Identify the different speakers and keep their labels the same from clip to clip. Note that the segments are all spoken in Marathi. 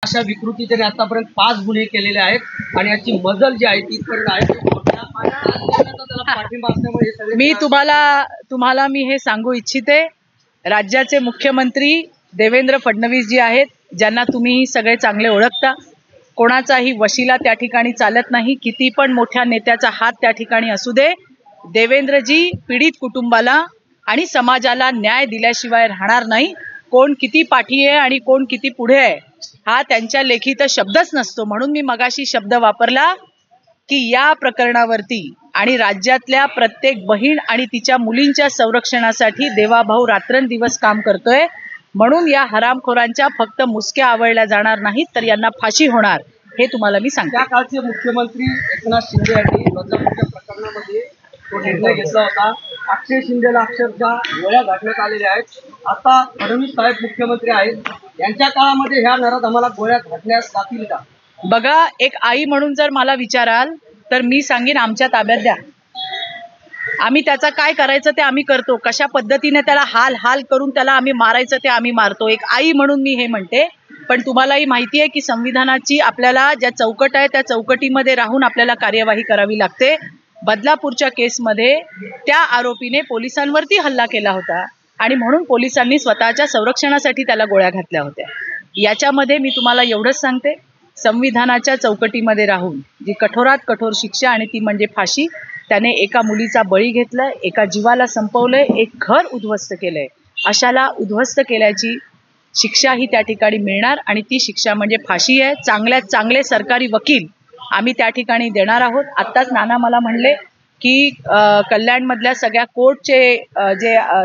Speaker 1: अशा विकृती त्यांनी आतापर्यंत 5 गुन्हे केलेले आहेत आणि याची मजल जी आहे ती इथपर्यंत आहे।
Speaker 2: मी तुम्हाला मी हे सांगू इच्छिते, राज्याचे मुख्यमंत्री देवेंद्र फडणवीस जी आहेत, ज्यांना तुम्ही सगळे चांगले ओळखता, कोणाचाही वशिला त्या ठिकाणी चालत नाही, किती पण मोठ्या नेत्याचा हात त्या ठिकाणी असू दे, देवेंद्रजी पीडित कुटुंबाला आणि समाजाला न्याय दिल्याशिवाय राहणार नाही। कोण किती पाठी आहे आणि कोण किती पुढे आहे हा त्यांच्या लेखीत शब्दच नसतो। म्हणून मी मगाशी शब्द वापरला की या प्रकरणावरती आणि राज्यातल्या प्रत्येक बहीण आणि तिच्या मुलींच्या संरक्षणासाठी देवाभाऊ रात्रंदिवस काम करतोय। म्हणून या हरामखोरांच्या फक्त मुसक्या आवळल्या जाणार नाहीत, तर यांना फाशी होणार, हे तुम्हाला मी सांगते।
Speaker 1: त्या काळचे मुख्यमंत्री एकनाथ शिंदे यांनी बदलापूरच्या प्रकरणामध्ये तो निर्णय घेतला होता। अक्षय शिंदेला अक्षरशः गोळ्या घातण्यात आलेल्या आहेत। आता फडणवीस साहेब मुख्यमंत्री आहेत, यांच्या काळामध्ये ह्या नराधमाला गोळ्या घातल्या जातील का?
Speaker 2: बघा, एक आई म्हणून जर मला विचाराल तर मी सांगेन आमच्या ताब्यात द्या, आम्ही त्याचा काय करायचं ते आम्ही करतो, कशा पद्धतीने त्याला हाल हाल करून त्याला आम्ही मारायचं ते आम्ही मारतो। एक आई म्हणून मी हे म्हणते। पण तुम्हालाही माहिती आहे की संविधानाची आपल्याला ज्या चौकट आहे त्या चौकटीमध्ये राहून आपल्याला कार्यवाही करावी लागते। बदलापूरच्या केसमध्ये त्या आरोपीने पोलिसांवरती हल्ला केला होता आणि म्हणून पोलिसांनी स्वतःच्या संरक्षणासाठी त्याला गोळ्या घातल्या होत्या। याच्यामध्ये मी तुम्हाला एवढंच सांगते, संविधानाच्या चौकटीमध्ये राहून जी कठोरात कठोर शिक्षा आणि ती म्हणजे फाशी, त्याने एका मुलीचा बळी घेतलाय, एका जीवाला संपवलंय, एक घर उद्ध्वस्त केलंय, अशाला उद्ध्वस्त केल्याची शिक्षा ही त्या ठिकाणी मिळणार आणि ती शिक्षा म्हणजे फाशी आहे। चांगल्यात चांगले सरकारी वकील आम्ही त्या ठिकाणी देणार आहोत। आत्ताच नाना मला म्हणले की कल्याणमधल्या सगळ्या कोर्टचे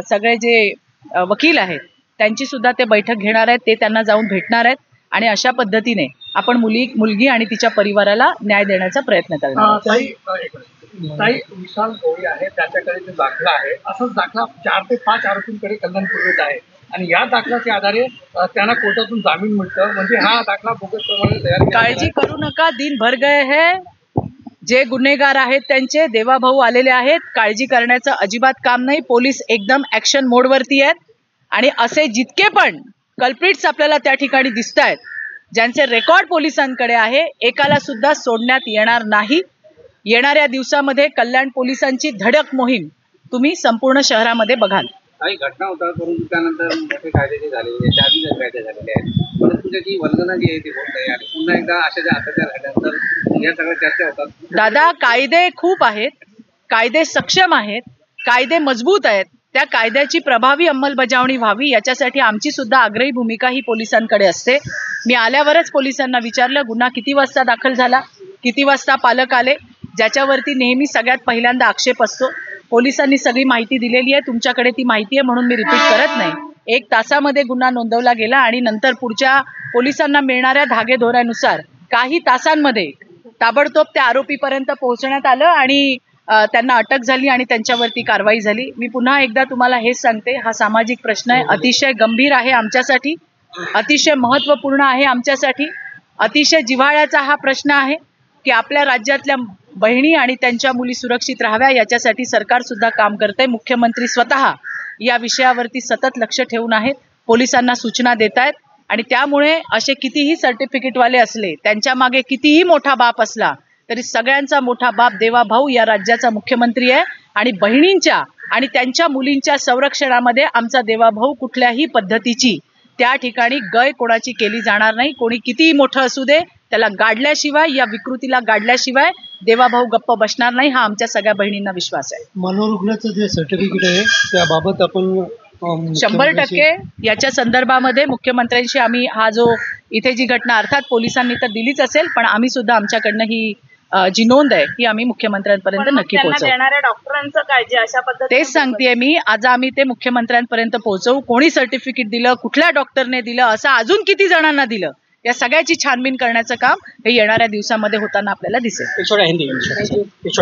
Speaker 2: सगळे जे वकील आहेत त्यांची सुद्धा ते बैठक घेणार आहेत, ते त्यांना जाऊन भेटणार आहेत आणि अशा पद्धतीने आपण मुलगी आणि तिच्या परिवाराला न्याय देण्याचा प्रयत्न करणार।
Speaker 1: ताई, विशाल गवळी आहे, त्याच्याकडे जो दाखला आहे, असाच दाखला 4 ते 5 आरोपींकडे कल्याण पूर्वेत आहे आणि या दाखल्याच्या आधारे त्यांना कोर्टातून जामीन मिळतं। म्हणजे हा दाखला बोगस प्रमाणे तयार केला।
Speaker 2: काळजी करू नका, दिन भर गए है, जे गुन्हेगार आहेत त्यांचे देवाभाऊ आलेले आहेत, काळजी करण्याचं अजिबात काम नाही। पोलीस एकदम ऍक्शन मोडवरती आहेत आणि असे जितके पण कल्प्रिट्स आपल्याला त्या ठिकाणी दिसत आहेत, ज्यांचे रेकॉर्ड पोलिसांकडे आहे, एकाला सुद्धा सोडण्यात येणार नाही। येणाऱ्या दिवसामध्ये कल्याण पोलिसांची धडक मोहीम तुम्ही संपूर्ण शहरामध्ये बघाल।
Speaker 3: काही घटना होतात, परंतु त्यानंतर मोठे कायदे झालेले, जामीन कायदे झालेले आहेत, परंतु त्याची वंदना जी आहे ती होत नाही आणि पुन्हा एकदा अशा ज्या अत्याचार झाल्यानंतर या सगळ्या चर्चा होतात।
Speaker 2: दादा, कायदे खूप आहेत, कायदे सक्षम आहेत, कायदे मजबूत आहेत, त्या कायद्याची प्रभावी अंमलबजावणी व्हावी याच्यासाठी आमची सुद्धा आग्रही भूमिका ही पोलिसांकडे असते। मी आल्यावरच पोलिसांना विचारलं गुन्हा किती वाजता दाखल झाला, किती वाजता पालक आले, ज्याच्यावरती नेहमी सगळ्यात पहिल्यांदा आक्षेप असतो। पोलिसांनी सगळी माहिती दिलेली आहे, तुमच्याकडे ती माहिती आहे म्हणून मी रिपीट करत नाही। 1 तासामध्ये गुन्हा नोंदवला गेला आणि नंतर पुढच्या पोलिसांना मिळणाऱ्या धागेदोऱ्यानुसार काही तासांमध्ये ताबडतोब त्या आरोपीपर्यंत पोहोचण्यात आलं आणि त्यांना अटक झाली आणि त्यांच्यावरती कारवाई झाली। मी पुन्हा एकदा तुम्हाला हेच सांगते, हा सामाजिक प्रश्न आहे, अतिशय गंभीर आहे आमच्यासाठी, अतिशय महत्त्वपूर्ण आहे आमच्यासाठी, अतिशय जिव्हाळ्याचा हा प्रश्न आहे की आपल्या राज्यातल्या बहिणी आणि त्यांच्या मुली सुरक्षित राहाव्या, याच्यासाठी सरकार सुद्धा काम करते। मुख्यमंत्री स्वतः या विषयावरती सतत लक्ष ठेवून आहेत, पोलिसांना सूचना देत आहेत आणि त्यामुळे असे कितीही सर्टिफिकेटवाले असले, त्यांच्या मागे कितीही मोठा बाप असला तरी सगळ्यांचा मोठा बाप देवाभाऊ या राज्याचा मुख्यमंत्री आहे आणि बहिणींच्या आणि त्यांच्या मुलींच्या संरक्षणामध्ये आमचा देवाभाऊ कुठल्याही पद्धतीची त्या ठिकाणी गय कोणाची केली जाणार नाही। कोणी कितीही मोठं असू दे, त्याला गाडल्याशिवाय, या विकृतीला गाडल्याशिवाय देवाभाऊ गप्प बसणार नाही, हा आमच्या सगळ्या बहिणींना विश्वास आहे।
Speaker 1: मनोरुग्णाचं जे सर्टिफिकेट आहे त्याबाबत आपण
Speaker 2: 100% याच्या संदर्भामध्ये मुख्यमंत्र्यांशी आम्ही हा जो इथे जी घटना अर्थात पोलिसांनी तर दिलीच असेल, पण आम्ही सुद्धा आमच्याकडनं ही जी नोंद आहे ही आम्ही मुख्यमंत्र्यांपर्यंत नक्की पोहोचवू।
Speaker 4: डॉक्टरांचं काय जे अशा पद्धतीने
Speaker 2: तेच सांगतेय मी, आज आम्ही ते मुख्यमंत्र्यांपर्यंत पोहोचवू। कोणी सर्टिफिकेट दिलं, कुठल्या डॉक्टरने दिलं, असं अजून किती जणांना दिलं, या सगळ्याची छानबीन करण्याचं काम हे येणाऱ्या दिवसामध्ये होताना आपल्याला दिसेल।